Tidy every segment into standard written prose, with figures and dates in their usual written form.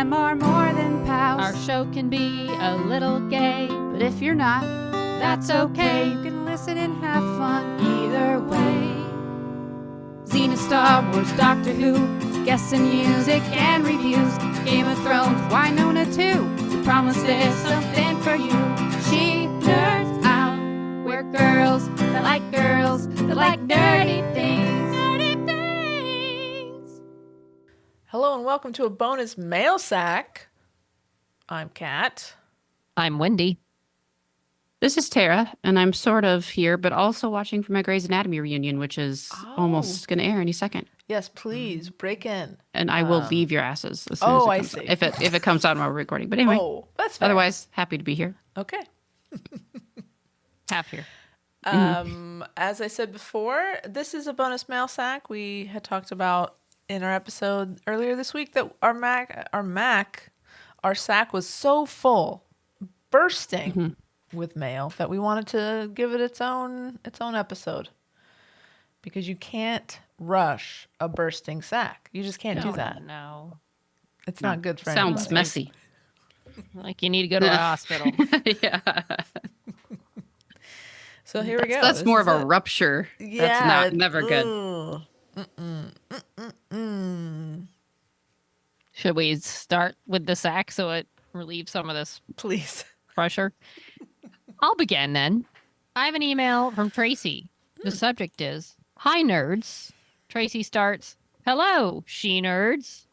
them are more than pals. Our show can be a little gay, But if you're not, that's okay. you can listen and have fun either way. Xena, Star Wars, Doctor Who, guests and music and reviews. Game of Thrones, Winona too. We promise there's something for you. She nerds out. We're girls that like dirty things. Dirty things. Hello and welcome to a bonus mail sack. I'm Kat. I'm Wendy. This is Tara, and I'm sort of here, but also watching for my Grey's Anatomy reunion, which is almost going to air any second. Yes, please break in. And I will leave your asses as soon as it I comes see. out, if it comes out while we're recording. But anyway, That's fair. otherwise, happy to be here. Okay. Half here. As I said before, this is a bonus mail sack. We had talked about in our episode earlier this week that our sack was so full, bursting with mail, that we wanted to give it its own episode, because you can't rush a bursting sack. You just can't do that. No. It's not good for Sounds anybody. messy. Like you need to go to a hospital. Yeah. So here we go. That's This more is of a it. rupture. Yeah, That's never good. Should we start with the sack so it relieves some of this Please. pressure? I'll begin then. I have an email from Tracy. The subject is, "Hi, nerds." Tracy starts, "Hello, she nerds.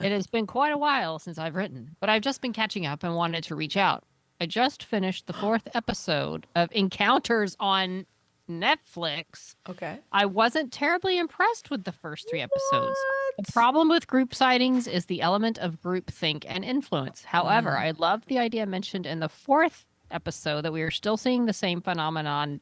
It has been quite a while since I've written, but I've just been catching up and wanted to reach out. I just finished the 4th episode of Encounters on Netflix. Okay. I wasn't terribly impressed with the first 3 episodes. The problem with group sightings is the element of groupthink and influence. However, I love the idea mentioned in the 4th episode that we are still seeing the same phenomena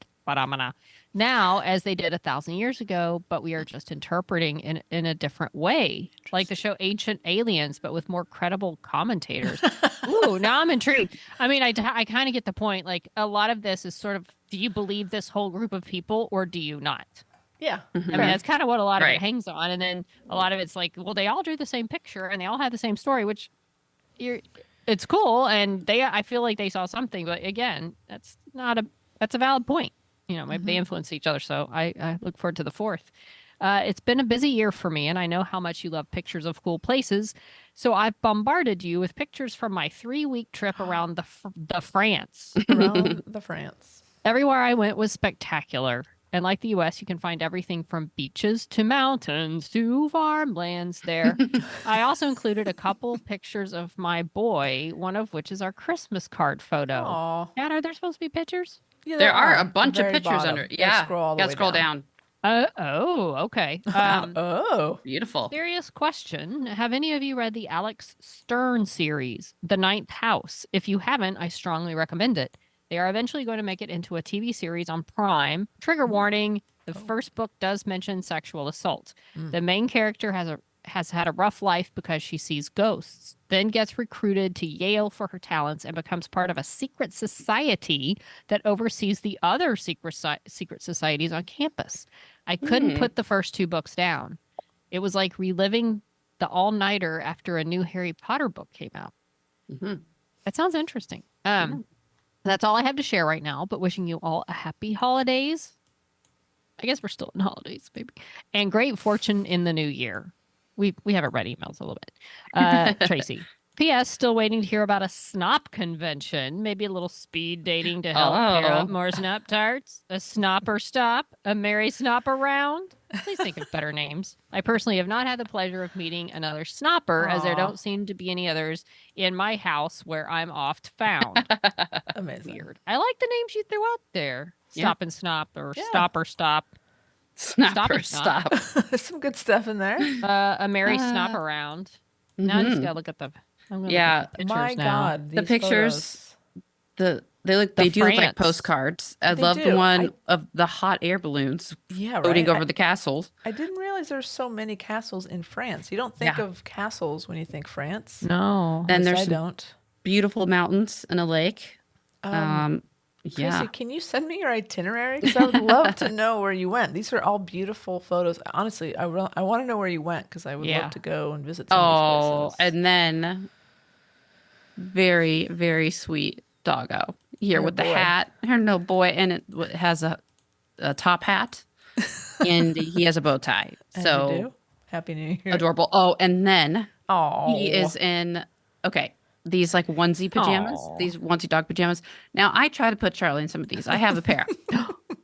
now as they did 1,000 years ago, but we are just interpreting in a different way, like the show Ancient Aliens, but with more credible commentators." Ooh, now I'm intrigued. I mean, I kind of get the point. Like, a lot of this is sort of, do you believe this whole group of people or do you not? Yeah. I mean, that's kind of what a lot of it Right. hangs on. And then a lot of it's like, well, they all drew the same picture and they all had the same story, which it's cool. And I feel like they saw something, but again, that's a valid point. You know, maybe they influence each other. So I look forward to the 4th. It's been a busy year for me, and I know how much you love pictures of cool places. So I've bombarded you with pictures from my 3-week trip around the France. Around the France. Everywhere I went was spectacular. And like the U.S., you can find everything from beaches to mountains to farmlands there. I also included a couple pictures of my boy, one of which is our Christmas card photo. Aw. Dad, are there supposed to be pictures? Yeah, There are a the bunch of very pictures bottom. under. Gotta Yeah. Scroll all the Gotta way scroll down. Okay. Oh. Beautiful. Question. Have any of you read the Alex Stern series, The Ninth House? If you haven't, I strongly recommend it. They are eventually going to make it into a TV series on Prime. Trigger warning, the first book does mention sexual assault. The main character has had a rough life because she sees ghosts, then gets recruited to Yale for her talents and becomes part of a secret society that oversees the other secret societies on campus. I couldn't put the first 2 books down. It was like reliving the all-nighter after a new Harry Potter book came out. That sounds interesting. That's all I have to share right now, but wishing you all a happy holidays. I guess we're still in holidays, maybe. And great fortune in the new year. We haven't read emails a little bit. Tracy. P.S. Still waiting to hear about a snop convention. Maybe a little speed dating to help pair up more snop tarts. A snopper stop. A merry snop around. Please think of better names. I personally have not had the pleasure of meeting another snopper, as there don't seem to be any others in my house where I'm oft found. Amazing. Weird. I like the names you threw out there. Stop and Snop or Stopper Stop. Snapper and stop. There's some good stuff in there. A merry snop around. Now I just gotta look at the. I'm gonna look at the pictures My now. God. The these pictures, photos. they do look like France. postcards. I They love do. the one of the hot air balloons Yeah, right. floating over the castles. I didn't realize there's so many castles in France. You don't think Yeah. of castles when you think France. No. Then At there's least I some don't. beautiful mountains and a lake. Yeah. Tracy, can you send me your itinerary? Because I would love to know where you went. These are all beautiful photos. Honestly, I want to know where you went because I would Yeah. love to go and visit some of these Oh, places. and then very, very sweet doggo here Oh, with the boy. hat. Her no boy, and it has a top hat, and he has a bow tie. As So you do. Happy New Year. adorable. Oh, and then Oh, he is in these like onesie pajamas, Aw. these onesie dog pajamas. Now I try to put Charlie in some of these. I have a pair.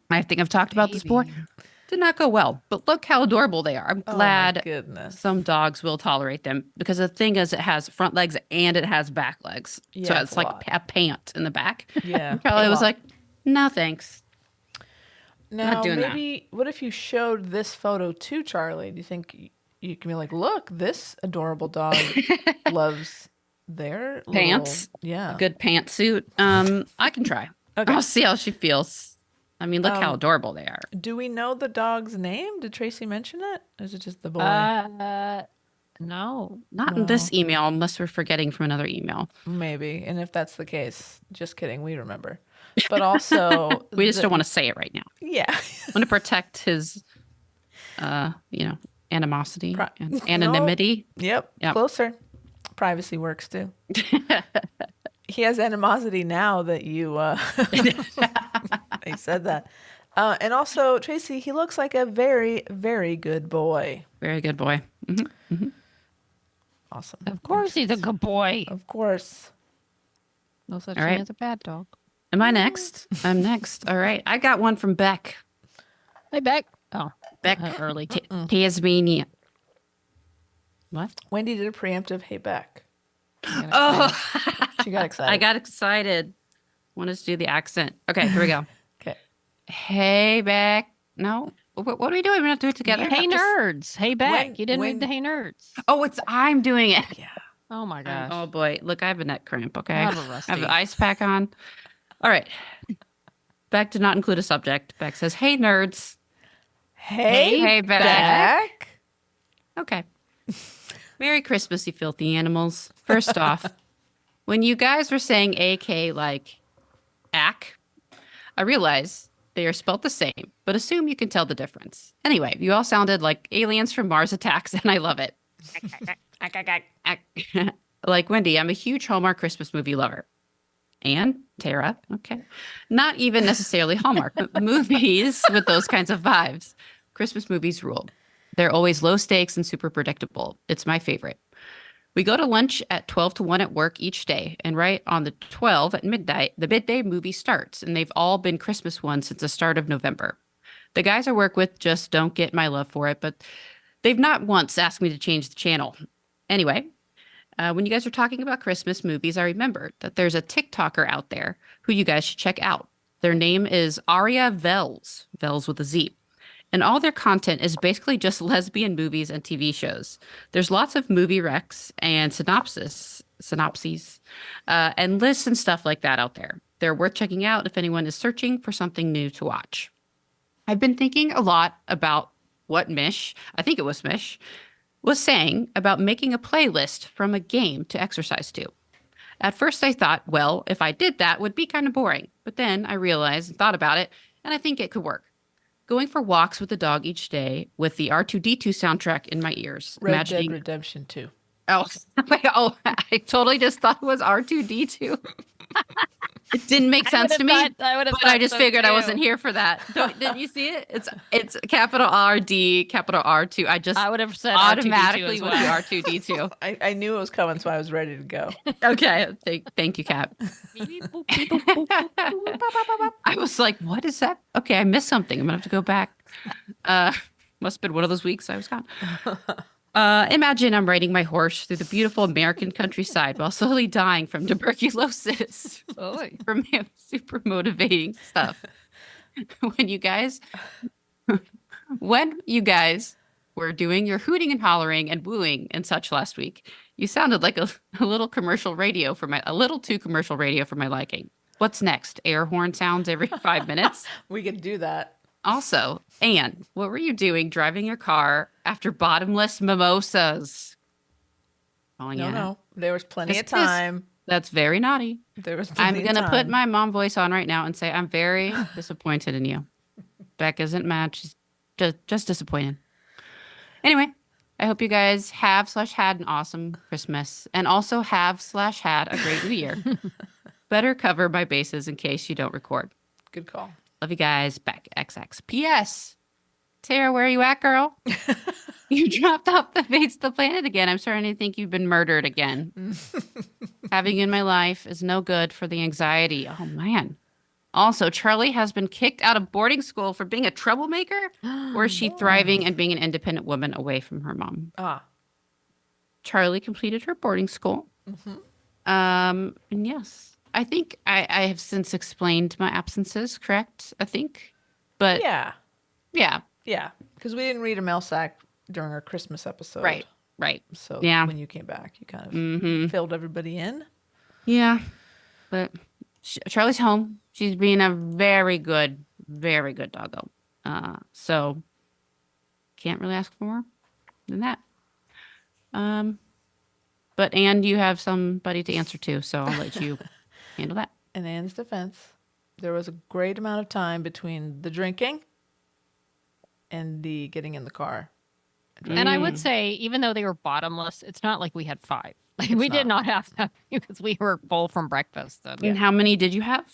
I think I've talked about this before. Did not go well, but look how adorable they are. I'm Oh, my glad goodness. some dogs will tolerate them because the thing is, it has front legs and it has back legs. So Yeah, it's it's a like lot. a pant in the back. Yeah. Charlie a was lot. like, "No, thanks." Now, doing that. maybe, what if you showed this photo to Charlie? Do you think you can be like, look, this adorable dog loves their Pants? little- yeah. A good pantsuit. I can try. Okay. I'll see how she feels. I mean, look how adorable they are. Do we know the dog's name? Did Tracy mention it? Or is it just the boy? No. Not in this email, unless we're forgetting from another email. Maybe. And if that's the case, just kidding, we remember. But also, We just don't want to say it right now. Yeah. I want to protect his, animosity and No. anonymity. Yep. Yep. Closer. Privacy works too. He has animosity now that you he said that. And also, Tracy, he looks like a very, very good boy. Very good boy. Awesome. Of course he's a good boy. Of course. No such All thing right. as a bad dog. Am I next? I'm next. All right. I got one from Beck. Hey, Beck. Oh, Beck, early. Tasmania. What? Wendy did a preemptive hey back. Oh, She got excited. I got excited. Wanted to do the accent. Okay, here we go. Okay. Hey, Beck. No. What are we doing? We're not doing it together. You Hey, have to nerds. Hey, Beck. when- you didn't when- read the Hey, nerds. Oh, I'm doing it. Yeah. Oh, my gosh. Oh boy, look, I have a neck cramp. Okay, I have a I have rusty. an ice pack on. All right. Beck did not include a subject. Beck says, "Hey, nerds." Hey, Hey, Beck. back. Okay. Merry Christmas, you filthy animals. First off, when you guys were saying AK like ack, I realize they are spelled the same, but assume you can tell the difference. Anyway, you all sounded like aliens from Mars Attacks, and I love it. Ack. Like Wendy, I'm a huge Hallmark Christmas movie lover. And Tara, okay. Not even necessarily Hallmark, but movies with those kinds of vibes. Christmas movies rule. They're always low stakes and super predictable. It's my favorite. We go to lunch at 12 to 1 at work each day, and right on the 12 at midnight, the midday movie starts, and they've all been Christmas ones since the start of November. The guys I work with just don't get my love for it, but they've not once asked me to change the channel. Anyway, when you guys are talking about Christmas movies, I remembered that there's a TikToker out there who you guys should check out. Their name is Aria Vels, Vels with a Z. And all their content is basically just lesbian movies and TV shows. There's lots of movie recs and synopses, and lists and stuff like that out there. They're worth checking out if anyone is searching for something new to watch. I've been thinking a lot about what Mish, I think it was Mish, was saying about making a playlist from a game to exercise to. At first I thought, well, if I did that, it would be kind of boring. But then I realized and thought about it, and I think it could work. Going for walks with the dog each day with the R2D2 soundtrack in my ears. Red imagining... Dead Redemption 2. Oh, I totally just thought it was R2D2. It didn't make sense to me, but I just figured I wasn't here for that. Didn't you see it? It's capital RD, capital R2. I would have said automatically R2D2 with as the R2D2. I knew it was coming, so I was ready to go. Okay, thank you, Cap. I was like, what is that? Okay, I missed something. I'm gonna have to go back. Must have been one of those weeks I was gone. Imagine I'm riding my horse through the beautiful American countryside while slowly dying from tuberculosis. From super motivating stuff. When you guys were doing your hooting and hollering and wooing and such last week, you sounded like a little commercial radio a little too commercial radio for my liking. What's next? Air horn sounds every 5 minutes? We could do that. Also, Anne, what were you doing driving your car after bottomless mimosas? Calling Anne. No. There was plenty Yes, of time. That's very naughty. There was I'm plenty going of to put time. my mom voice on right now and say I'm very disappointed in you. Beck isn't mad. She's just disappointed. Anyway, I hope you guys have/had an awesome Christmas and also have/had a great New Year. Better cover my bases in case you don't record. Good call. Love you guys. Back XX. P.S. Tara, where are you at, girl? You dropped off the face of the planet again. I'm starting to think you've been murdered again. Having you in my life is no good for the anxiety. Oh, man. Also, Charlie has been kicked out of boarding school for being a troublemaker, or is she thriving and being an independent woman away from her mom? Ah. Charlie completed her boarding school. And yes, I think I have since explained my absences, correct? I think. But Yeah. yeah. Yeah. Because we didn't read a mail sack during our Christmas episode. Right. So Yeah. when you came back, you kind of filled everybody in. Yeah. But Charlie's home. She's being a very good doggo. So can't really ask for more than that. But Anne, you have somebody to answer to, so I'll let you handle that. In Anne's defense, there was a great amount of time between the drinking and the getting in the car. And I would say, even though they were bottomless, it's not like we had 5. Like, we did not have that because we were full from breakfast. And And how many did you have?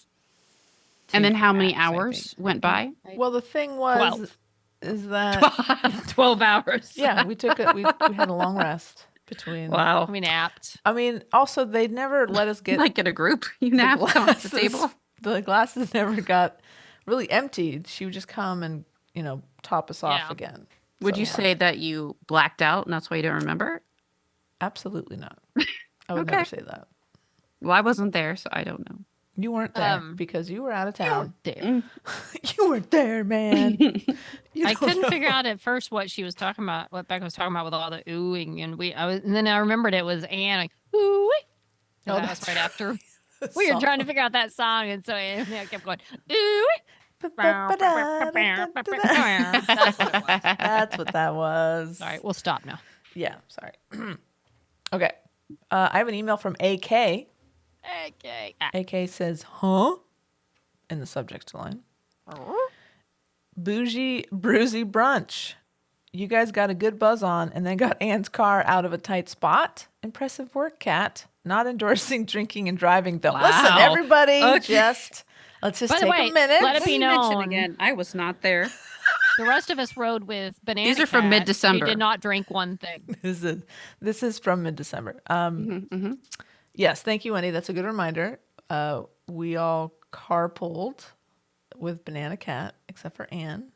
And then how many packs, I hours think. went by? Well, the thing was, 12. is that 12 hours. yeah, we took it. We had a long rest between. Wow. We napped. I mean, also they never let us get Like in a group, you the nap on the table. glasses. The glasses never got really emptied. She would just come and top us off Yeah. again. Would So, you yeah. say that you blacked out and that's why you don't remember? Absolutely not. I would Okay. never say that. Well, I wasn't there, so I don't know. You weren't there Um, because you were out of town. Damn. You weren't there, man. You I don't couldn't know. figure out at first what she was talking about, what Becca was talking about with all the oohing, and then I remembered it was Anne. Like, ooh, Oh, that was that's right after the we were song. trying to figure out that song, and so I kept going, ooh. That's what it was. That's what that was. All right, we'll stop now. Yeah, sorry. Okay. I have an email from AK. Okay. AK says, huh? In the subject line. Bougie, bruisey brunch. You guys got a good buzz on and then got Anne's car out of a tight spot. Impressive work, Kat. Not endorsing drinking and driving, though. Listen, Wow. everybody, Okay. let's just By the take way, a minute. let it be known. Again, I was not there. The rest of us rode with Banana These are from Cat, mid-December. who did not drink one thing. This is from mid-December. Mm-hmm. Yes, thank you, Wendy. That's a good reminder. We all carpooled with Banana Cat, except for Anne.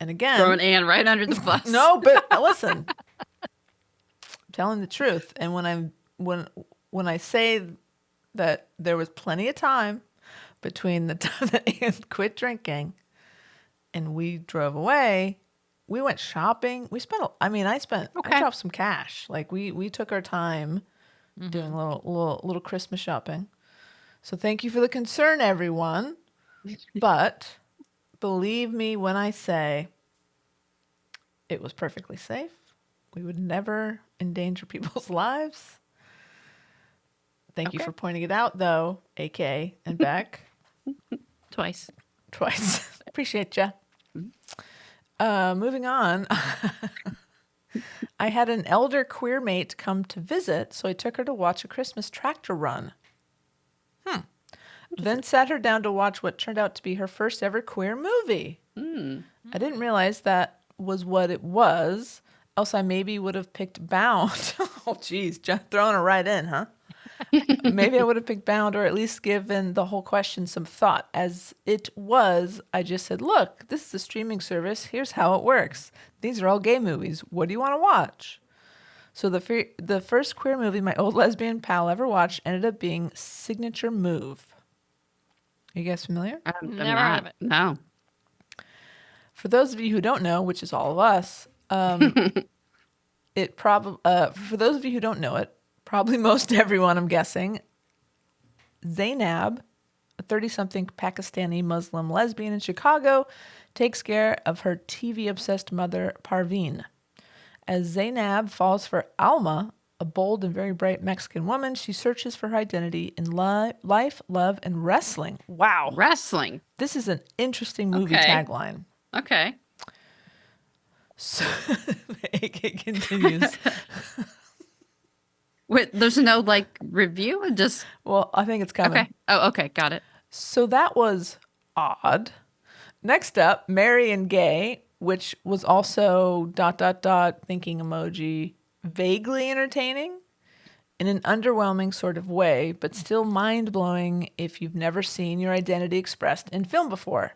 And again, Throwing Anne right under the bus. no, but listen, I'm telling the truth. And when I say that there was plenty of time between the time that Anne quit drinking and we drove away, we went shopping. I dropped some cash. Like we took our time doing a little Christmas shopping. So thank you for the concern, everyone. But believe me when I say it was perfectly safe. We would never endanger people's lives. Thank you for pointing it out, though, AK and Beck. Twice. Appreciate ya. Moving on. I had an elder queer mate come to visit, so I took her to watch a Christmas tractor run. Then sat her down to watch what turned out to be her first ever queer movie. I didn't realize that was what it was, else I maybe would have picked Bound. Oh, geez, throwing it right in, huh? Maybe I would have picked Bound, or at least given the whole question some thought. As it was, I just said, look, this is a streaming service. Here's how it works. These are all gay movies. What do you want to watch? So the first queer movie my old lesbian pal ever watched ended up being Signature Move. Are you guys familiar? I'm Never heard not. of it. No. For those of you who don't know, which is all of us, for those of you who don't know it, probably most everyone, I'm guessing, Zainab, a 30-something Pakistani Muslim lesbian in Chicago, takes care of her TV-obsessed mother, Parveen. As Zainab falls for Alma, a bold and very bright Mexican woman, she searches for her identity in life, love, and wrestling. Wow. Wrestling. This is an interesting movie Okay. tagline. Okay. So, AK continues. Wait, there's no like review? Just Well, I think it's coming. okay. Oh, okay, got it. So that was odd. Next up, Merry and Gay, which was also ... thinking emoji, vaguely entertaining in an underwhelming sort of way, but still mind-blowing if you've never seen your identity expressed in film before.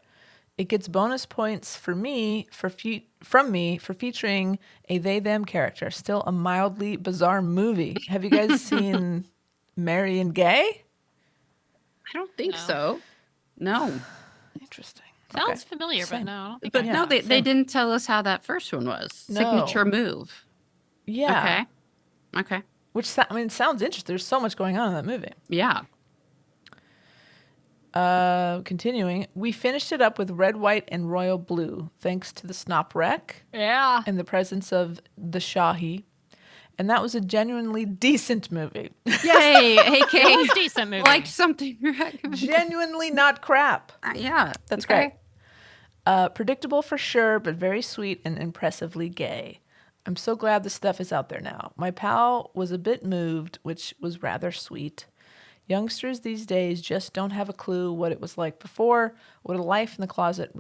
It gets bonus points for me from me for featuring a they/them character. Still a mildly bizarre movie. Have you guys seen Merry and Gay? I don't think No. so. No. Interesting. Sounds Okay. familiar, Same. but no, I don't think But I Yeah, no, they same. didn't tell us how that first one was. No. Signature move. Yeah. Okay. Which it sounds interesting. There's so much going on in that movie. Yeah. Continuing, we finished it up with red, white, and royal blue, thanks to the Snop Rec Yeah. and the presence of the Shahi. And that was a genuinely decent movie. Yay, AK. It was a decent movie. Liked something. Genuinely not crap. Yeah. That's okay. great. Predictable for sure, but very sweet and impressively gay. I'm so glad the stuff is out there now. My pal was a bit moved, which was rather sweet. Youngsters these days just don't have a clue what it was like before, what a life in the closet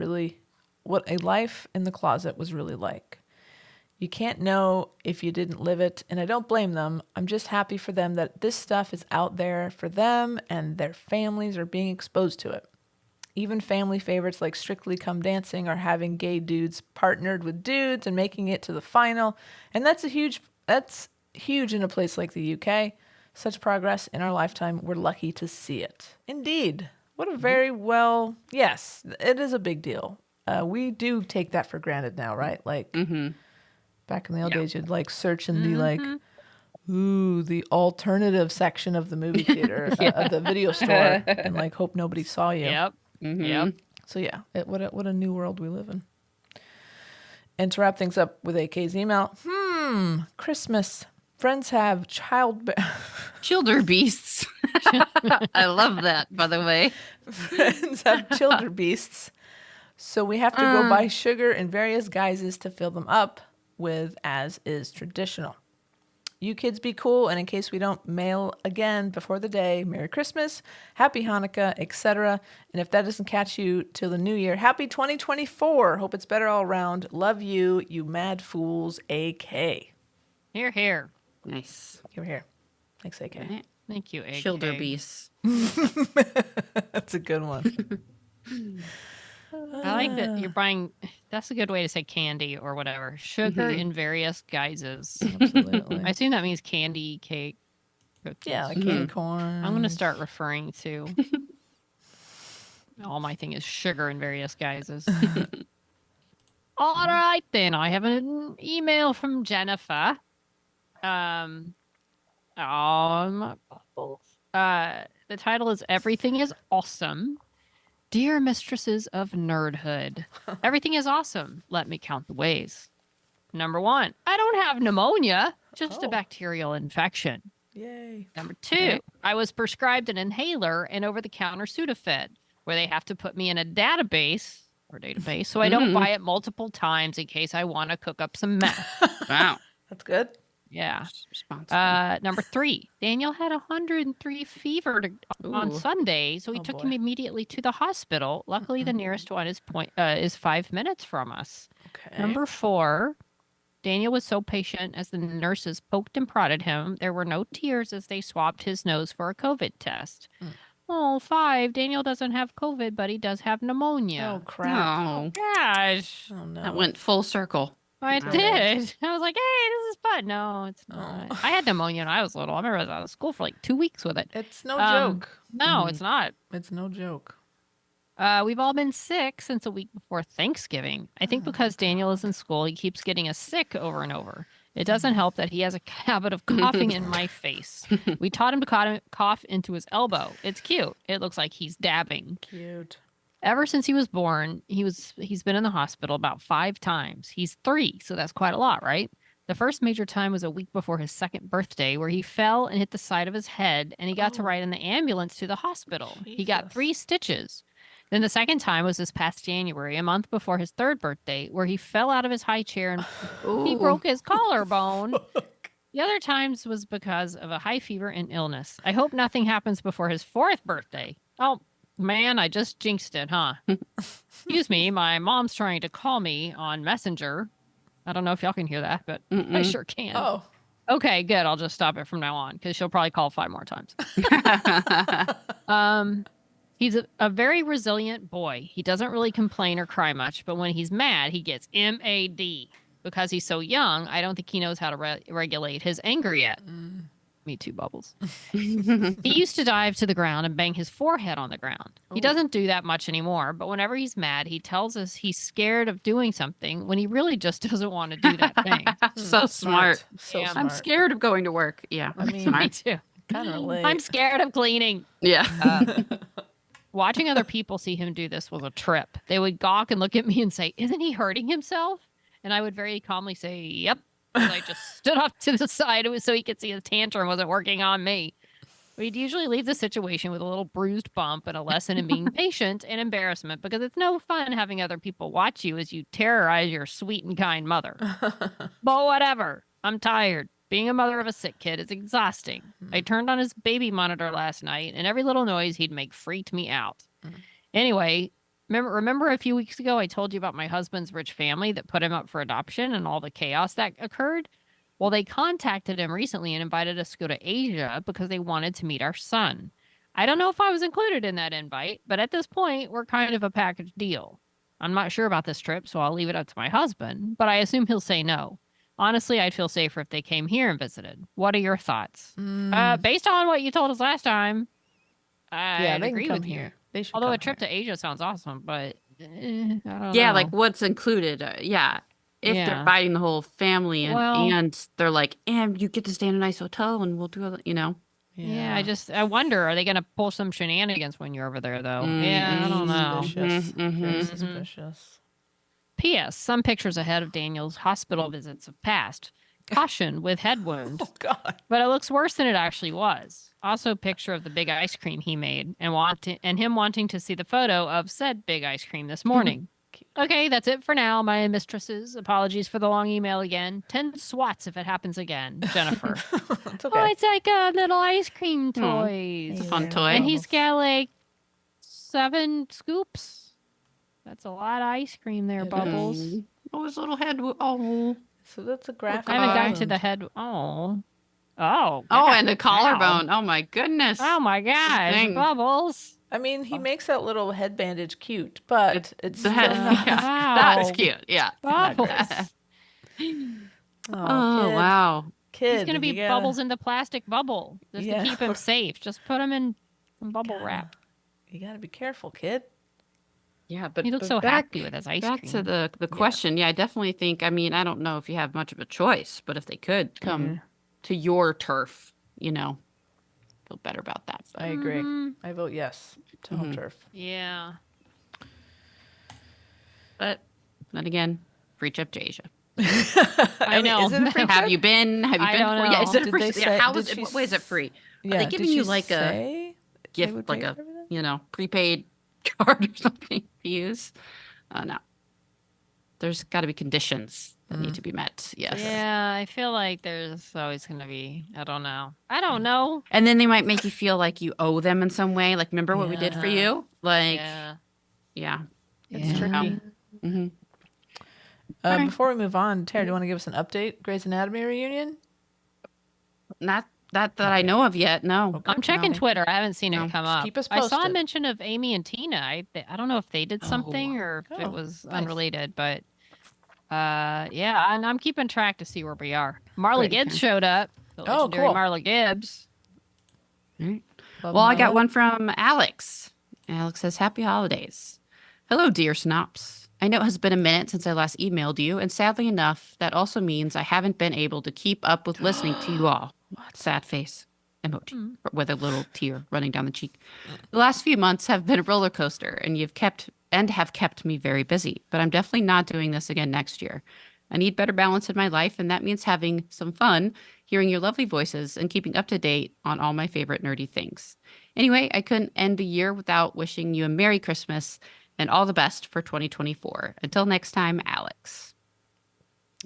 was really like. You can't know if you didn't live it, and I don't blame them. I'm just happy for them that this stuff is out there for them and their families are being exposed to it. Even family favorites like Strictly Come Dancing are having gay dudes partnered with dudes and making it to the final, and that's huge in a place like the UK. Such progress in our lifetime, we're lucky to see it. Indeed. What a very well, yes, it is a big deal. We do take that for granted now, right? Like back in the old days, you'd like search in the like, ooh, the alternative section of the movie theater, of the video store, and like hope nobody saw you. Yep. Yep. So yeah, what a new world we live in. And to wrap things up with AK's email, Christmas. Friends have Childer beasts. I love that, by the way. Friends have childer beasts. So we have to go buy sugar in various guises to fill them up with, as is traditional. You kids be cool, and in case we don't mail again before the day, Merry Christmas, Happy Hanukkah, etc. And if that doesn't catch you till the new year, Happy 2024. Hope it's better all around. Love you, you mad fools, AK. Here, here. Nice. Here. Thanks, AK. Right. Thank you, AK. Childer beasts. That's a good one. I like that you're buying. That's a good way to say candy or whatever. Sugar in various guises. Absolutely. I assume that means candy, cake, cookies. Yeah, like candy corn. I'm going to start referring to. All my thing is sugar in various guises. All right, then. I have an email from Jennifer. My bubbles. The title is Everything is Awesome. Dear Mistresses of Nerdhood, everything is awesome. Let me count the ways. Number 1, I don't have pneumonia, just a bacterial infection. Yay. Number 2, I was prescribed an inhaler and over-the-counter Sudafed, where they have to put me in a database so I don't buy it multiple times in case I want to cook up some meth. Wow. That's good. Yeah. Responsible. Number 3, Daniel had 103 fever on Ooh. Sunday, so he took him immediately to the hospital. Luckily, the nearest one is 5 minutes from us. Okay. Number 4, Daniel was so patient as the nurses poked and prodded him. There were no tears as they swabbed his nose for a COVID test. Oh, 5, Daniel doesn't have COVID, but he does have Oh, pneumonia. crap. No. Gosh, Oh, no. That went full circle. I Wow. did. I was like, hey, this is fun. No, it's not. I had pneumonia when I was little. I remember I was out of school for like 2 weeks with it. It's no Um, joke. No, it's not. It's no joke. We've all been sick since a week before Thanksgiving. I think because Daniel is in school, he keeps getting us sick over and over. It doesn't help that he has a habit of coughing in my face. We taught him to cough into his elbow. It's cute. It looks like he's dabbing. Cute. Ever since he was born, he's been in the hospital about 5 times. He's 3, so that's quite a lot, right? The first major time was a week before his 2nd birthday, where he fell and hit the side of his head, and he got to ride in the ambulance to the hospital. He got Jesus. 3 stitches. Then the second time was this past January, a month before his third birthday, where he fell out of his high chair and he Ooh. broke his collarbone. The other times was because of a high fever and illness. I hope nothing happens before his fourth birthday. Oh, man, I just jinxed it, huh? Excuse me, my mom's trying to call me on Messenger. I don't know if y'all can hear that, but I Mm-mm. sure can. Oh. Okay, good. I'll just stop it from now on because she'll probably call 5 more times. He's a very resilient boy. He doesn't really complain or cry much, but when he's mad, he gets mad. Because he's so young, I don't think he knows how to regulate his anger yet. Me too, Bubbles. He used to dive to the ground and bang his forehead on the ground. He doesn't do that much anymore, but whenever he's mad, he tells us he's scared of doing something when he really just doesn't want to do that thing. So smart. So Yeah. smart. I'm scared of going to work. Yeah. I mean, Me smart. too. Kind of relate. I'm scared of cleaning. Yeah. Watching other people see him do this was a trip. They would gawk and look at me and say, "Isn't he hurting himself?" And I would very calmly say, "Yep." As I just stood off to the side so he could see his tantrum wasn't working on me. We'd usually leave the situation with a little bruised bump and a lesson in being patient and embarrassment because it's no fun having other people watch you as you terrorize your sweet and kind mother. But whatever. I'm tired. Being a mother of a sick kid is exhausting. I turned on his baby monitor last night, and every little noise he'd make freaked me out. Anyway, remember a few weeks ago I told you about my husband's rich family that put him up for adoption and all the chaos that occurred? Well, they contacted him recently and invited us to go to Asia because they wanted to meet our son. I don't know if I was included in that invite, but at this point, we're kind of a package deal. I'm not sure about this trip, so I'll leave it up to my husband, but I assume he'll say no. Honestly, I'd feel safer if they came here and visited. What are your thoughts? Based on what you told us last time, I they agree can come with you. here. They should Although come a trip here. to Asia sounds awesome, but I don't know. Yeah, like what's included. Yeah. If they're Yeah. inviting the whole family and, Well- and they're like, and you get to stay in a nice hotel and we'll do it, you know. Yeah, I wonder, are they going to pull some shenanigans when you're over there, though? Yeah, I don't know. Suspicious. Very Mhm. suspicious. P.S. Some pictures ahead of Daniel's hospital visits have passed. Caution with head wound. Oh God. But it looks worse than it actually was. Also, picture of the big ice cream he made and him wanting to see the photo of said big ice cream this morning. Okay, that's it for now, my mistresses. Apologies for the long email again. 10 swats if it happens again. Jennifer. It's Oh, okay. it's like little ice cream toys. It's a fun Yeah. toy. And he's got like 7 scoops. That's a lot of ice cream there, It Bubbles. is. Oh, his little head. Oh. So that's a graphic. I haven't gotten to wound. the head. Oh. Oh. Oh, God. and the collarbone. Oh my goodness. Oh my gosh, Dang. Bubbles. I mean, he makes that little head bandage cute, but it's The still head. not. Yeah, that is cute. Yeah. Bubbles. Oh, kid. wow. Kid, He's gonna be you gotta- bubbles in the plastic bubble just Yeah. to keep him safe. Just put him in some bubble wrap. You gotta be careful, kid. Yeah, but He looks but so back, happy with his ice back cream. to the question. Yeah, I definitely think. I mean, I don't know if you have much of a choice, but if they could come to your turf, you know, feel better about that. I agree. Mhm. I vote yes to home turf. Yeah. But then again, free trip to Asia. I mean, know. Is it a free Have trip? you been? Have you I been? don't before? Yeah, is know. it a Did free? they Yeah, say- how did is it? she What way is it free? Yeah. Are they did giving she you like a say they gift, would like pay a for everything? you know prepaid card or something to use? No. There's got to be conditions that need to be met. Yes. Yeah, I feel like there's always going to be, I don't know. I don't know. And then they might make you feel like you owe them in some way. Like, remember what we did for Yeah. you? Like, Yeah. yeah. It's Yeah. tricky. hmm Before we move on, Tara, do you want to give us an update? Grey's Anatomy reunion? Not that I know of yet. No. Okay. I'm checking No. Twitter. I haven't seen No. it come Just up. keep us I saw a posted. mention of Amy and Tina. I don't know if they did something or if Oh, it was nice. unrelated, but yeah, and I'm keeping track to see where we are. Marla Great. Gibbs showed up. The Oh, legendary cool. Marla Gibbs. Love Well, I got Marla. one from Alex. Alex says, Happy holidays. Hello, dear Snops. I know it has been a minute since I last emailed you, and sadly enough, that also means I haven't been able to keep up with listening to you all. Sad face emoji with a little tear running down the cheek. The last few months have been a roller coaster, and have kept me very busy, but I'm definitely not doing this again next year. I need better balance in my life, and that means having some fun, hearing your lovely voices, and keeping up to date on all my favorite nerdy things. Anyway, I couldn't end the year without wishing you a Merry Christmas and all the best for 2024. Until next time, Alex.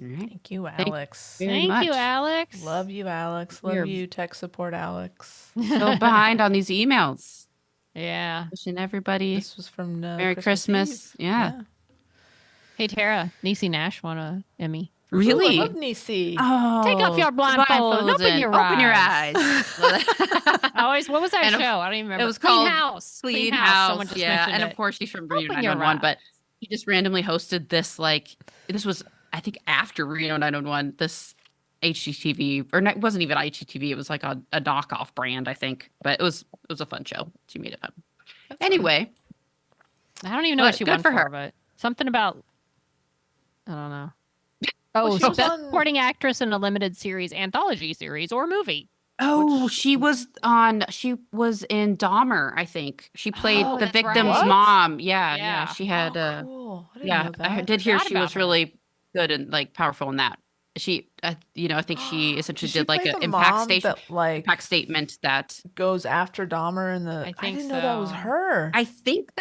All right. Thank you, Alex. Very Thank you, much. Love Alex. you, Alex. Love We're- you, tech support, Alex. So behind on these emails. Yeah. Wishing everybody This was from Merry Christmas Christmas. Eve. Yeah. Hey, Tara. Niecy Nash won a Emmy. Ooh, Really? I love Niecy. Oh, Take off your blindfold and open your Open your eyes. eyes. Always. What was that And show? I don't even remember. it was Clean called House. Clean Someone House. just Yeah. mentioned And it. of course, she's from Reno Open your 911, but eyes. he just randomly hosted this, this was, I think, after Reno 911, this HGTV, or it wasn't even HGTV. It was like a knockoff brand, I think. But it was a fun show. She made it fun. That's Anyway, I don't even know Look, what she good won for for, her. but something about I don't know. Well, Oh, she was best on- supporting actress in a limited series, anthology series, or movie. oh, she was in Dahmer, I think. She played Oh, the that's victim's right. mom. Yeah, Yeah. she had Oh, cool. I didn't yeah, know I that. did hear Forgot she was about her. really good and powerful in that. She, I think she essentially did like play an the impact mom station, that impact statement that goes after Dahmer in the. I I think didn't know that was so. her. I think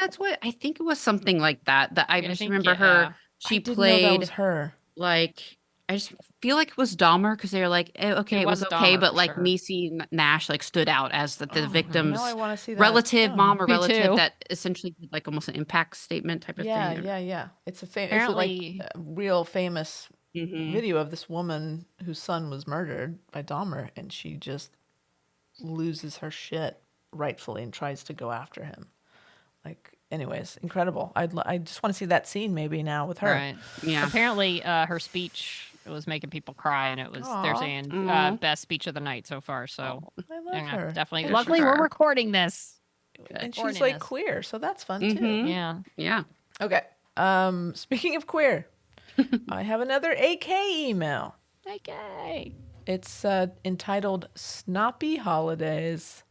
it was something like that. That I Yeah, I just think, remember yeah. her. I She didn't know that played was her. I just feel like it was Dahmer because they were like, okay, it was was okay, Dahmer but for like sure. Niecy Nash stood out as the Oh, victim's Now I want to see that relative, show. mom or Me relative too. that essentially did like almost an impact statement type of Yeah, thing. yeah. It's a famous, Apparently- a real famous Mhm. video of this woman whose son was murdered by Dahmer, and she just loses her shit rightfully and tries to go after him. Anyways, incredible. I just want to see that scene maybe now with her. Right. Yeah. Apparently, her speech was making people cry, and it was they're Aw. saying Aw. best speech of the night so far. So I love yeah, her. definitely. Good Luckily, for we're her. recording this. And she's Recording like this. queer, so that's fun too. Mhm. Yeah. Yeah. Okay. Speaking of queer, I have another AK email. Okay. It's entitled Snoppy Holidays.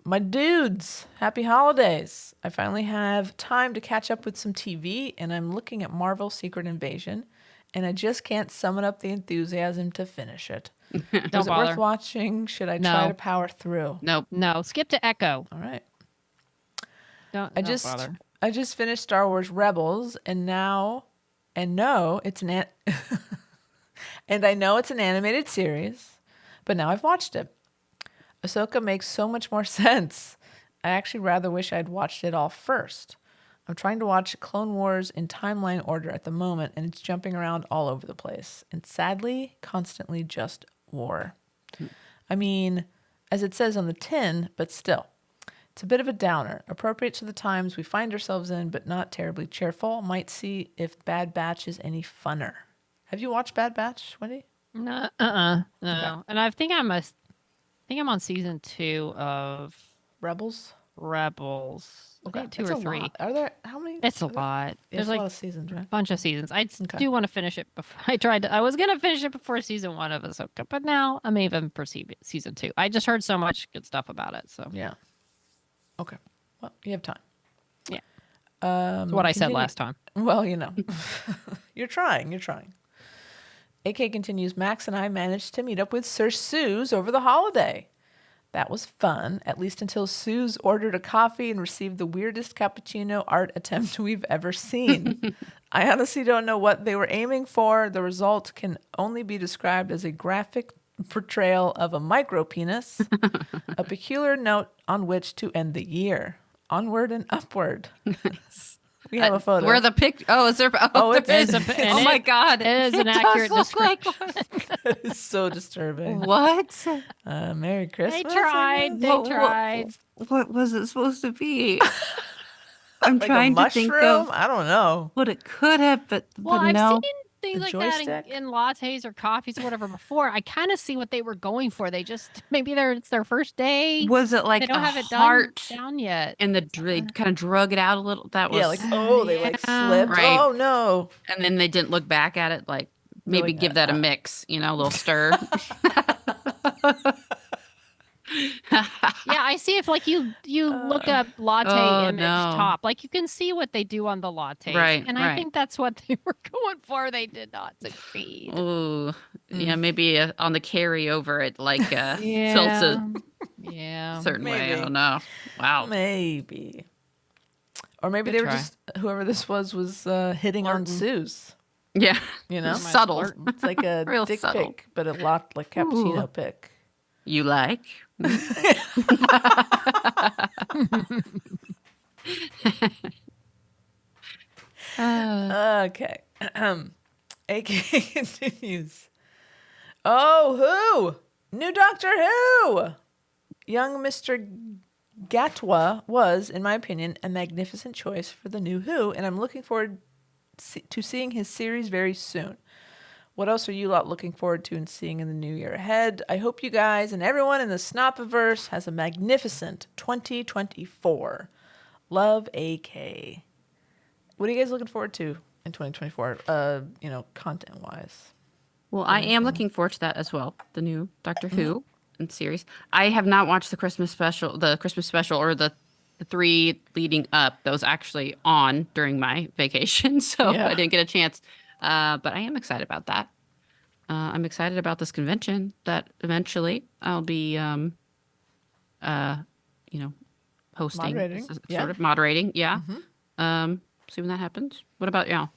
My dudes, happy holidays. I finally have time to catch up with some TV, and I'm looking at Marvel Secret Invasion, and I just can't summon up the enthusiasm to finish it. Is Don't it bother. worth watching? Should I try No. to power through? Nope. No, skip to Echo. All right. Don't bother. I just finished Star Wars Rebels, and no, it's an and I know it's an animated series, but now I've watched it. Ahsoka makes so much more sense. I actually rather wish I'd watched it all first. I'm trying to watch Clone Wars in timeline order at the moment, and it's jumping around all over the place. And sadly, constantly just war. I mean, as it says on the tin, but still. It's a bit of a downer, appropriate to the times we find ourselves in, but not terribly cheerful. Might see if Bad Batch is any funner. Have you watched Bad Batch, Wendy? No, no. And I think I'm on season 2 of Rebels? Rebels. I think 2 It's or a 3. lot. Are there how many? It's a are there- lot. Yeah, There's it's a like lot of seasons, right? a bunch of seasons. I Okay. do want to finish it before I was gonna finish it before season 1 of Ahsoka, but now I'm even for season 2. I just heard so much good stuff about it. So Yeah. Okay. Well, you have time. Yeah. That's what I said continue- last time. Well, you're trying. AK continues, Max and I managed to meet up with Sir Suze over the holiday. That was fun, at least until Suze ordered a coffee and received the weirdest cappuccino art attempt we've ever seen. I honestly don't know what they were aiming for. The result can only be described as a graphic portrayal of a micro penis, a peculiar note on which to end the year. Onward and upward. We have a photo. Where the pic? Oh, is there? Oh, there it's- is. and Oh my it- God! it is an does accurate look like That is so disturbing. what? Merry Christmas. They tried. They What- tried. What was it supposed to be? I'm Like trying a to mushroom? think of I don't know. what it could have, but Well, no. I've seen things The like joystick? that in lattes or coffees or whatever before. I kind of see what they were going for. They just maybe it's their first day. Was it like they don't a have it heart down yet. and they kind of drug it out a little? That was Yeah, like they like Yeah. slipped. Right. Oh no. and then they didn't look back at it. Like maybe like, give that a mix, a little stir. Yeah, I see if like you look up latte oh, image no. top, like you can see what they do on the lattes. Right, And I right. think that's what they were going for. They did not succeed. Ooh, yeah, maybe on the carryover it like tilts Yeah. it. Yeah. Certain way. I maybe. don't know. Wow. Maybe. Or maybe Good they were try. just, whoever this was hitting on Flirting. Suze. Yeah. You know? Subtle. Flirting. It's like a Real dick subtle. pic, but a lot like cappuccino Ooh. pic. You like? Okay. AK continues. Oh, who? New Doctor Who! Young Mr. Gatwa was, in my opinion, a magnificent choice for the new Who, and I'm looking forward to seeing his series very soon. What else are you lot looking forward to and seeing in the new year ahead? I hope you guys and everyone in the Snopiverse has a magnificent 2024. Love, AK. What are you guys looking forward to in 2024? Content-wise. Well, I am looking forward to that as well. The new Doctor Who series. I have not watched the Christmas special, or the 3 leading up. That was actually on during my vacation, so Yeah. I didn't get a chance. But I am excited about that. I'm excited about this convention that eventually I'll be, hosting, Moderating, sort yeah. of moderating. Yeah. See when that happens. What about y'all?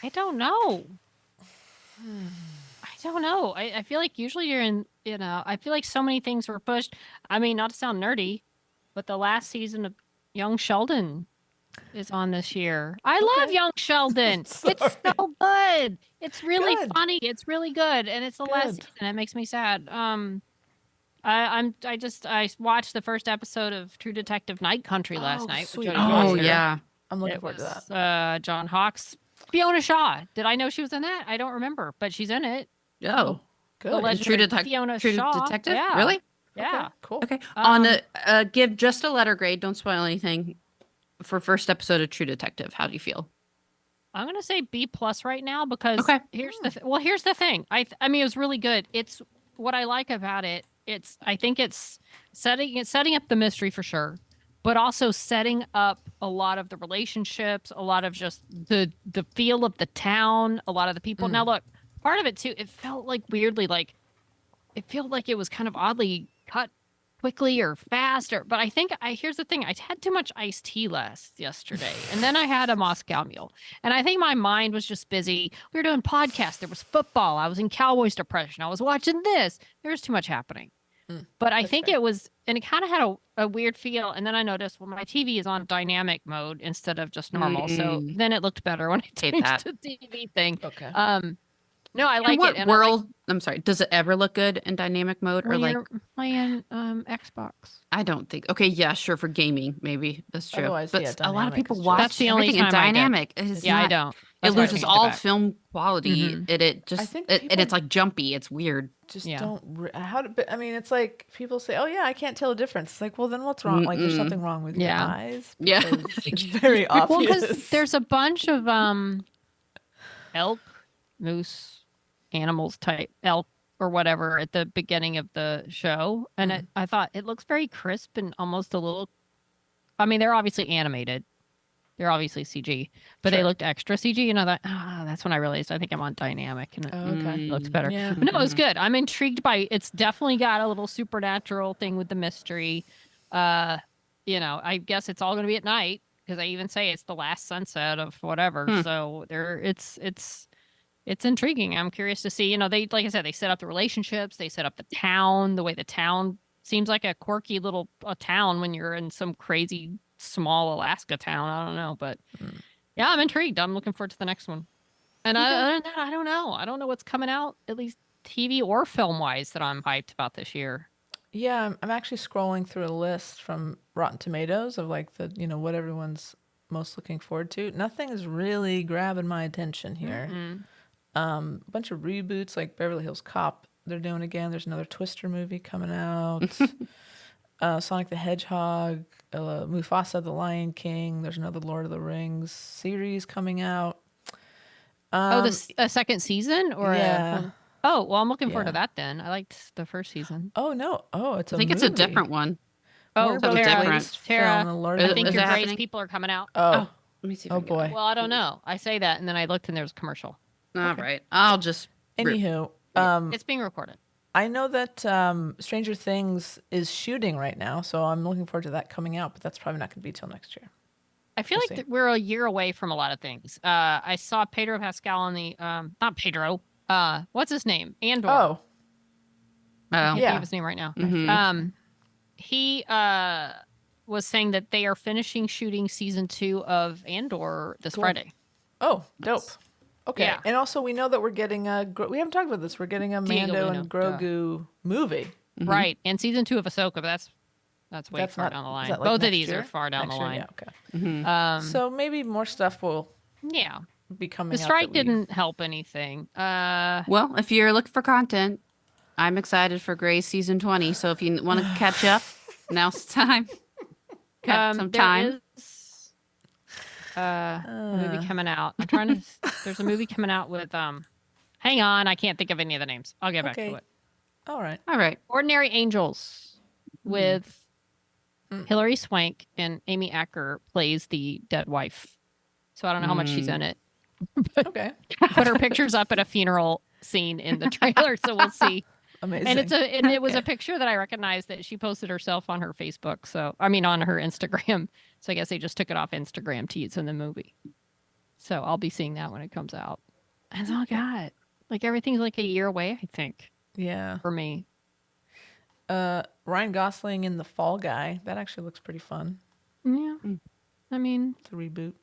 I don't know. I don't know. I feel like usually you're in, I feel like so many things were pushed. I mean, not to sound nerdy, but the last season of Young Sheldon is on this year. I love Young Sheldon. It's Sorry. so good. It's really Good. funny. It's really good. And it's the last Good. season. It makes me sad. I watched the first episode of True Detective Night Country last Oh, night. sweet. Which Oh, was yeah. I'm looking it forward to was that. John Hawkes. Fiona Shaw. Did I know she was in that? I don't remember, but she's in it. Oh, Good. The and legendary True Fiona True Shaw. Detective? Yeah. Really? Yeah. Okay, cool. Okay. Um, Give just a letter grade. Don't spoil anything. For first episode of True Detective, how do you feel? I'm gonna say B+ right now because Okay. here's the thing. I mean, it was really good. It's what I like about it. I think it's setting up the mystery for sure, but also setting up a lot of the relationships, a lot of just the feel of the town, a lot of the people. Now look, part of it too, it felt like weirdly like it felt like it was kind of oddly cut quickly or fast but I think here's the thing. I had too much iced tea yesterday and then I had a Moscow Mule and I think my mind was just busy. We were doing podcasts. There was football. I was in Cowboys depression. I was watching this. There was too much happening. But I think fair. it was, and it kind of had a weird feel. And then I noticed, well, my TV is on dynamic mode instead of just normal. So then it looked better when I Hate changed that. the TV thing. Okay. No, I In like what it. And I like world? I'm sorry. Does it ever look good in dynamic mode, or when like? you're playing Xbox. I don't think. Okay, yeah, sure, for gaming, maybe that's true. Otherwise, but yeah, a lot of dynamic people is watch That's the only everything in time I did. dynamic. It's Yeah, I not- don't. It That's why I loses changed it all back. film quality. It just think and people- it's like jumpy. It's weird. Just Yeah. don't. But I mean, it's like people say, "Oh yeah, I can't tell a difference." It's like, well, then what's wrong? Like, there's something wrong with your Yeah. eyes. Yeah. Because it's very Well, obvious. because there's a bunch of elk, moose, animals type elk or whatever at the beginning of the show, and I thought it looks very crisp and almost a little. I mean, they're obviously animated. They're obviously CG, but they Sure. looked extra CG. And I thought, that's when I realized I think I'm on dynamic and Oh, okay. it looks better. Yeah. But no, it's good. I'm intrigued by it's definitely got a little supernatural thing with the mystery. I guess it's all going to be at night because I even say it's the last sunset of whatever. So it's intriguing. I'm curious to see, they, like I said, they set up the relationships, they set up the town, the way the town seems like a quirky little town when you're in some crazy small Alaska town. I don't know, but yeah, I'm intrigued. I'm looking forward to the next one. And other than that, I don't know. I don't know what's coming out, at least TV or film wise, that I'm hyped about this year. Yeah, I'm actually scrolling through a list from Rotten Tomatoes of like the what everyone's most looking forward to. Nothing is really grabbing my attention here. A bunch of reboots like Beverly Hills Cop. They're doing again. There's another Twister movie coming out. Sonic the Hedgehog, Mufasa the Lion King. There's another Lord of the Rings series coming out. A second season or yeah. Oh, well, I'm looking forward Yeah. to that then. I liked the first season. Oh no! Oh, it's a I think it's a different one. Oh, Warner Brothers' different. latest Tara, film, The Lord I of the think Is your that Rings. Grey's happening? people are coming out. Oh, Let me see. If oh I can get it. boy. Well, I don't know. I say that, and then I looked, and there was a commercial. All right. I'll just. Anywho, It's being recorded. I know that Stranger Things is shooting right now, so I'm looking forward to that coming out. But that's probably not going to be till next year. I feel We'll like see. that we're a year away from a lot of things. I saw Pedro Pascal on the not Pedro. What's his name? Andor. Oh, I can't Oh, think yeah. of his name right now. Mhm. He was saying that they are finishing shooting season 2 of Andor this Cool. Friday. oh, dope. Okay, Yeah. and also we know that we're getting a. We haven't talked about this. We're getting a Diego Mando Luna, and Grogu movie. Mhm. Right. And season 2 of Ahsoka, but that's way That's far not down the is line. that like Both of next these year? are far down Next the year? line. Yeah, okay. Mhm. So maybe more stuff will Yeah. be coming. The out strike that we- didn't help anything. Well, if you're looking for content, I'm excited for Grey's season 20. So if you want to catch up, now's the time. Got some time. There is a movie Uh. coming out. I'm trying to. There's a movie coming out with Hang on, I can't think of any of the names. I'll get back Okay. to it. All right. All right. Ordinary Angels with Mm. Hilary Swank and Amy Acker plays the dead wife. So I don't know how much she's in it. Okay. Put her pictures up at a funeral scene in the trailer, so we'll see. Amazing. And it was a Okay. picture that I recognized that she posted herself on her Facebook. So I mean on her Instagram. So I guess they just took it off Instagram to use in the movie. So I'll be seeing that when it comes out. And oh god, like everything's like a year away, I think, Yeah. for me. Ryan Gosling in The Fall Guy. That actually looks pretty fun. Yeah, Mm. I mean, It's a reboot.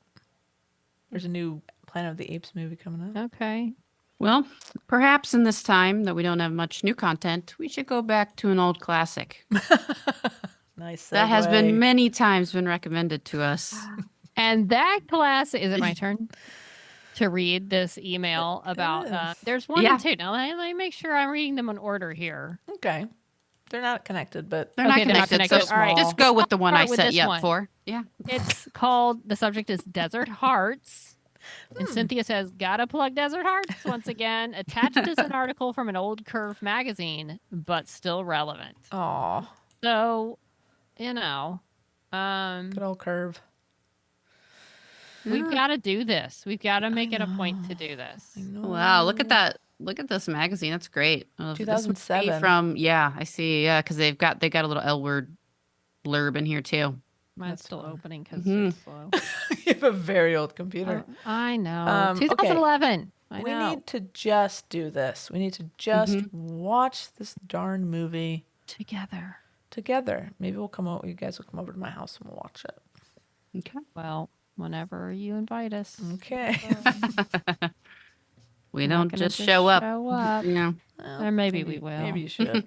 There's a new Planet of the Apes movie coming out. okay. Well, perhaps in this time that we don't have much new content, we should go back to an old classic Nice. that has been segue. many times been recommended to us. And that class is it my turn to read this email about? is. There's one Yeah. and two. Now let me make sure I'm reading them in order here. Okay. They're not connected, but They're, Okay, not, they're not connected, connected. so All right. just go with the one I Start with set this you up one. for. Yeah. It's called. The subject is Desert Hearts. And Hmm. Cynthia says, "Gotta plug Desert Hearts once again." Attached is an article from an old Curve magazine, but still relevant. aw, So, you know, good old Curve. we've Yeah. got to do this. We've got to make it a point to know. do this. I know. Wow, look at that. Look at this magazine. That's great. This must be 2007. from I see. Yeah, because they got a little L word blurb in here too. Mine's That's still fun. opening because Mhm. it's slow. You have a very old computer. I know. Okay. 2011. I We know. need to just do this. We need to just watch this darn movie Together. together. Maybe we'll come over. You guys will come over to my house and we'll watch it. Okay. Well, whenever you invite us. Okay. We We're not don't gonna just show up. Show up. Yeah. Well, Or maybe we will. Maybe you should.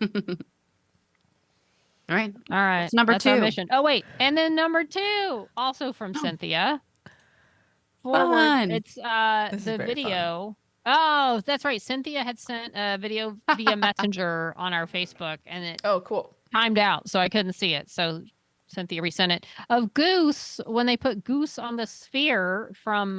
All right. All right. What's number that's our 2? mission. Oh, wait. And then number 2, also from Cynthia. Forward. Fun. It's This is the very video. Oh, that's right. Cynthia had sent a video via Messenger on our Facebook, and it Oh, cool. timed out, so I couldn't see it. So Cynthia resent it of Goose when they put Goose on the sphere from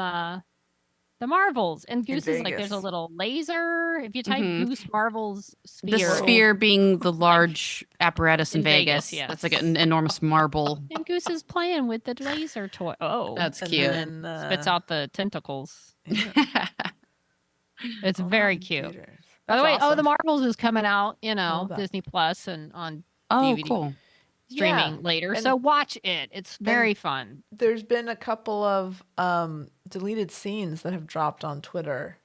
the Marvels, and Goose is like there's a Vegas. little laser. If you type Mhm. Goose Marvels The sphere, sphere being the large apparatus in In Vegas, Vegas. yes. That's like an enormous marble. and Goose is playing with the laser toy. Oh, That's And cute. then, spits out the tentacles. yeah, It's on very cute. theaters. By the That's way, awesome. The Marvels is coming out, Love that. Disney Plus and on Oh, DVD. cool. streaming Yeah, later. and- So watch it. It's very fun. There's been a couple of deleted scenes that have dropped on Twitter,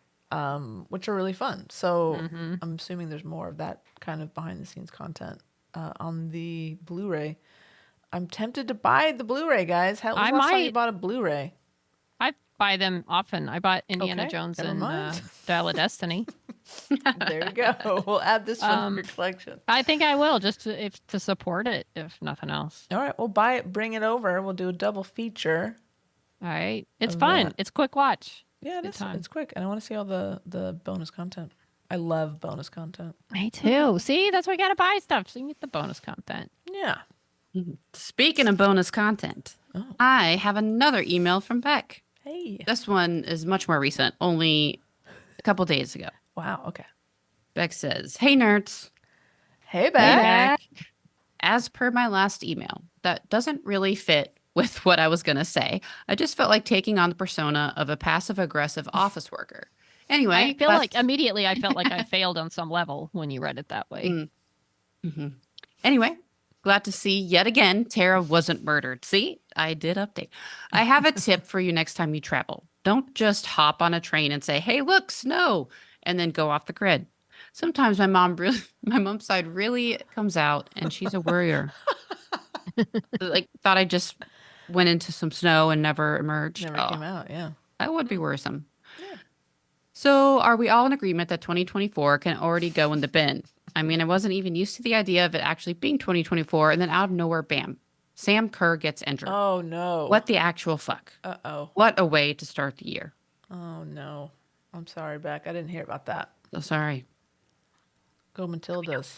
which are really fun. So Mhm. I'm assuming there's more of that kind of behind the scenes content on the Blu-ray. I'm tempted to buy the Blu-ray, guys. How was I the last time you might. bought a Blu-ray? I buy them often. I bought Indiana Okay, Jones never and mind. Dial of Destiny. There you go. We'll add this one Um, to your collection. I think I will just to support it, if nothing else. All right, we'll buy it, bring it over. We'll do a double feature. All right. It's Of fun. that. It's quick watch. Yeah, it Good is. time. It's quick, and I want to see all the bonus content. I love bonus content. Me too. See, that's why we gotta buy stuff so you can get the bonus content. Yeah. Speaking of bonus content, Oh. I have another email from Beck. Hey. This one is much more recent, only a couple days ago. Wow. Okay. Beck says, "Hey nerds, Hey, Beck. Beck. as per my last email, that doesn't really fit with what I was going to say. I just felt like taking on the persona of a passive aggressive office worker. Anyway, I feel that's- like immediately I felt like I failed on some level when you read it that way. Mm. Mhm. Anyway, glad to see yet again Tara wasn't murdered. See, I did update. I have a tip for you next time you travel. Don't just hop on a train and say, "Hey, look, snow," and then go off the grid. Sometimes my mom's side really comes out, and she's a worrier. Like thought I just went into some snow and never emerged. Never Oh, came out. Yeah. that would be worrisome. Yeah. So, are we all in agreement that 2024 can already go in the bin? I mean, I wasn't even used to the idea of it actually being 2024, and then out of nowhere, bam, Sam Kerr gets injured. Oh no. What the actual fuck? Uh-oh. What a way to start the year. Oh no. I'm sorry, Beck. I didn't hear about that. So sorry. Go Matildas.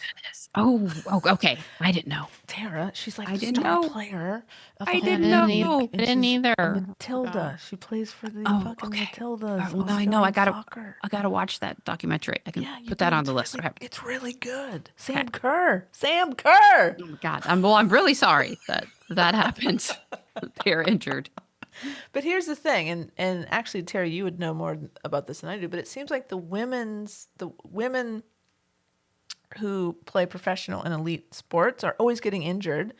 Oh, okay. I didn't know. Tara, she's like I the didn't star know. player of I the didn't whole know. league, No, I and didn't she's either. a Matilda. She plays for the Oh, fucking okay. Matildas. Well, now I know. I Australian gotta- soccer. I gotta watch that documentary. I can Yeah, you put that do. on the It's list. really- Okay. It's really good. Sam Kerr. Sam Kerr. Oh my God. I'm really sorry that happened. They're injured. But here's the thing, and actually, Terry, you would know more about this than I do. But it seems like the women who play professional and elite sports are always getting injured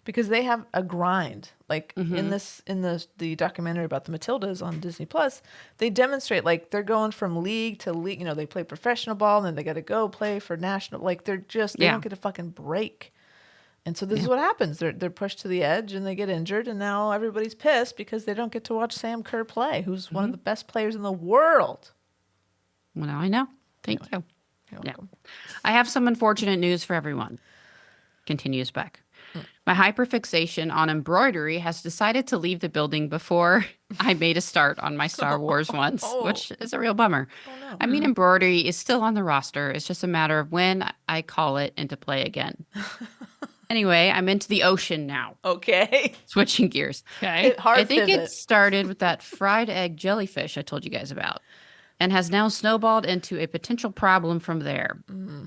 because they have a grind. Like in the documentary about the Matildas on Disney Plus, they demonstrate like they're going from league to league. You know, they play professional ball, and then they got to go play for national. Like they Yeah. don't get a fucking break. And so this is what happens. They're pushed to the edge and they get injured, and now everybody's pissed because they don't get to watch Sam Kerr play, who's one of the best players in the world. Well, now I know. Thank you. You're Yeah. welcome. I have some unfortunate news for everyone. Continues Beck. My hyperfixation on embroidery has decided to leave the building before I made a start on my Star Wars ones, which is a real bummer. Oh no. I mean, embroidery is still on the roster. It's just a matter of when I call it into play again. Anyway, I'm into the ocean now. Okay. Switching gears. Okay. Hard I think pivot. it started with that fried egg jellyfish I told you guys about and has now snowballed into a potential problem from there.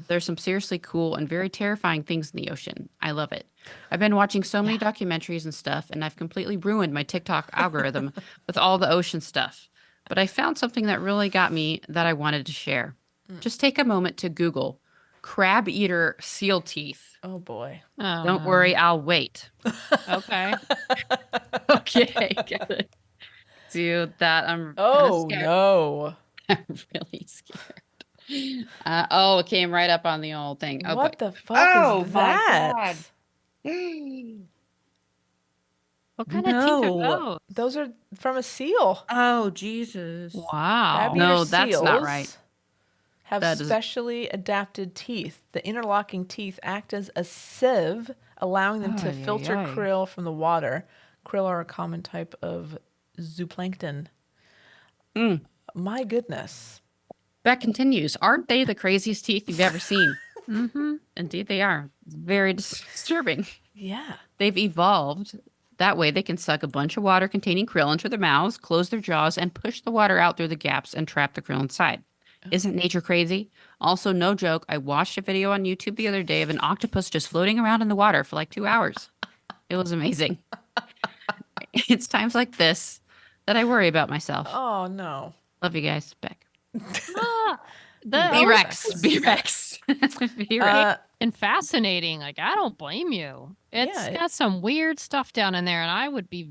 There's some seriously cool and very terrifying things in the ocean. I love it. I've been watching so many documentaries and stuff, and I've completely ruined my TikTok algorithm with all the ocean stuff. But I found something that really got me that I wanted to share. Just take a moment to Google crab eater seal teeth. Oh boy. Oh, Don't no. worry, I'll wait. Okay. Okay, good. Dude, that I'm kinda Oh scared. no. I'm really scared. It came right up on the old thing. Oh, What boy. the fuck Oh, is my that? God. What kind of teeth are No. those? Those are from a seal. Oh, Jesus. Wow. Crab No, eater that's not seals right. Have That is- specially adapted teeth. The interlocking teeth act as a sieve, allowing them to Ay, ay, filter ay. krill from the water. Krill are a common type of zooplankton. Mm. My goodness. That continues. Aren't they the craziest teeth you've ever seen? Mm-hmm. Indeed, they are. Very disturbing. Yeah. They've evolved. That way, they can suck a bunch of water containing krill into their mouths, close their jaws, and push the water out through the gaps and trap the krill inside. Isn't nature crazy? Also, no joke, I watched a video on YouTube the other day of an octopus just floating around in the water for like 2 hours. It was amazing. It's times like this that I worry about myself. Oh no. Love you guys. Beck. Ah, the B-Rex. Rex. B-Rex. B-Rex. and fascinating. Like, I don't blame you. It's Yeah, got some weird stuff down in there, and I would be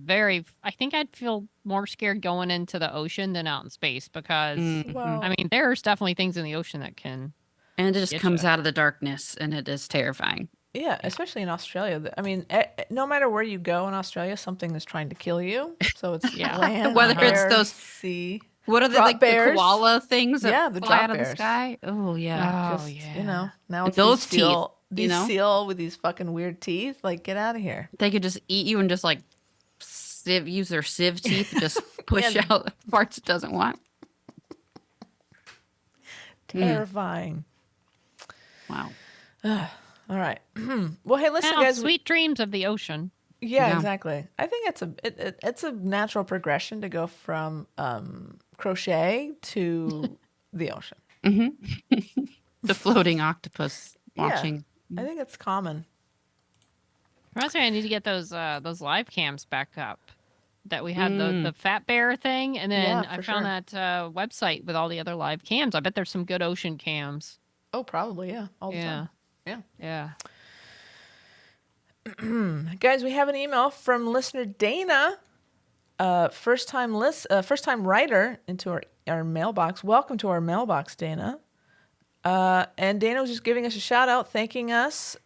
I think I'd feel more scared going into the ocean than out in space because, Mhm. Well, I mean, there's definitely things in the ocean that can. And it just Getcha. comes out of the darkness, and it is terrifying. yeah, especially in Australia. I mean, no matter where you go in Australia, something is trying to kill you. So it's Yeah. land, Whether it's air, those- sea. What are they Drop like bears. the koala things that Yeah, the fly drop out of the bears. sky? Oh yeah. Oh, Just, yeah. you know, now And it's those these seal, teeth, these you know? seal with these fucking weird teeth. Like, get out of here. They could just eat you and just like use their sieve teeth to just push Yeah. out parts it doesn't want. Terrifying. Wow. All right. Well, hey, listen, Now, guys. sweet dreams of the ocean. Yeah, Yeah. exactly. I think it's a natural progression to go from crochet to the ocean. The floating octopus Yeah. watching. I think it's common. Reminds me, I need to get those live cams back up. that we had the Fat Bear thing, and then Yeah, I for found sure. that website with all the other live cams. I bet there's some good ocean cams. Oh, probably, yeah. All the Yeah. time. Yeah. Yeah. Guys, we have an email from listener Dana, first time writer into our mailbox. Welcome to our mailbox, Dana. And Dana was just giving us a shout out, thanking us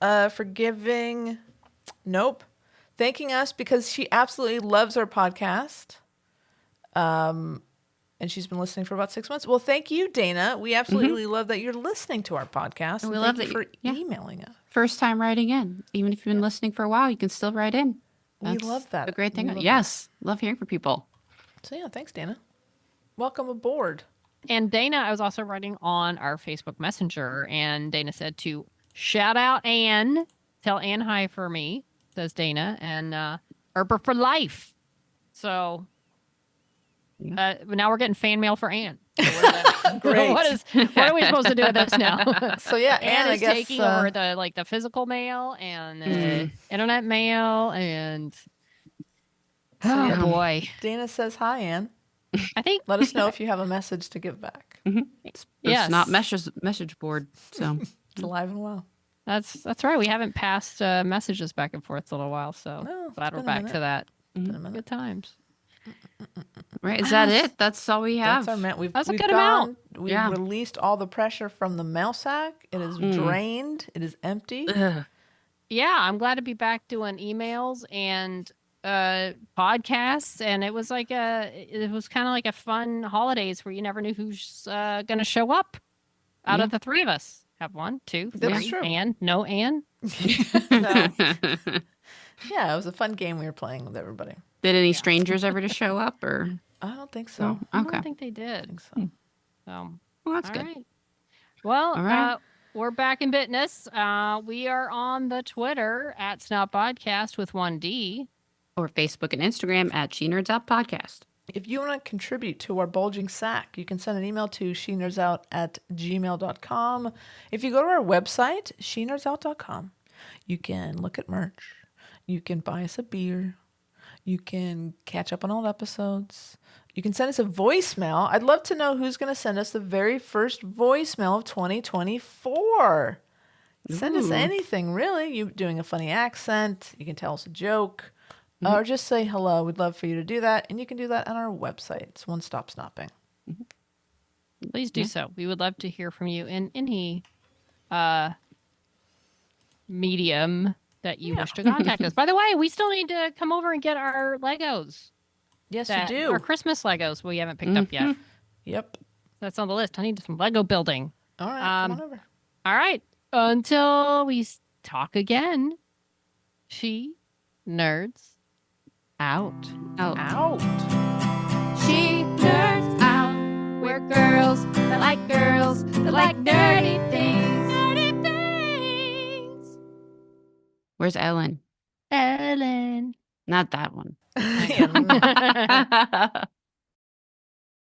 thanking us because she absolutely loves our podcast. And she's been listening for about 6 months. Well, thank you, Dana. We absolutely love that you're listening to our podcast. And we And love thank you that for yeah. emailing us. First time writing in. Even if you've been listening for a while, you can still write in. We love that. A great thing. We love Yes. Love hearing from people. So yeah, thanks, Dana. Welcome aboard. And Dana, I was also writing on our Facebook Messenger, and Dana said to shout out Anne. Tell Anne hi for me, says Dana, and Herber for life. So now we're getting fan mail for Anne. So Great. what are we supposed to do with this now? So yeah, Anne I is guess taking over the physical mail and internet mail, and yeah. boy, Dana says hi, Anne. I think Let us know if you have a message to give back. It's Yes. not message board. So It's alive and well. that's right. We haven't passed messages back and forth in a little while, so No, it's glad we're been a back minute. to that. It's been a minute. Good times. right. Is that it? That's all we have. That's our man. We've That's a we've good gone. amount. We've Yeah. released all the pressure from the mail sack. It is drained. It is empty. Ugh. Yeah, I'm glad to be back doing emails and podcasts, and it was it was kind of like a fun holidays where you never knew who's gonna show up out of the three of us. Have 1, 2, 3, That's true. and no Anne. Yeah, it was a fun game we were playing with everybody. Did any strangers ever to show up or? I don't think so. Oh, I okay. don't think they I did. think so. So Well, that's all good. right. Well, All right. we're back in business. We are on the Twitter at Snout Podcast with 1D. Or Facebook and Instagram at She Nerds Out Podcast. If you want to contribute to our bulging sack, you can send an email to shenerdsout@gmail.com. If you go to our website, shenerdsout.com, you can look at merch. You can buy us a beer. You can catch up on old episodes. You can send us a voicemail. I'd love to know who's going to send us the very first voicemail of 2024. Send us Ooh. anything, really. You doing a funny accent. You can tell us a joke. Or just say hello. We'd love for you to do that. And you can do that on our website. It's One Stop Snopping. Please do so. We would love to hear from you in any medium that you wish to contact us. By the way, we still need to come over and get our Legos. Yes, Our you do. Christmas Legos we haven't picked up yet. Yep. That's on the list. I need some Lego building. All right, come on over. All right. Until we talk again, she nerds out. Oh, Out. She nerds out. We're girls that like girls that like nerdy things. Nerdy things. where's Ellen? Ellen. Not that one. Yeah.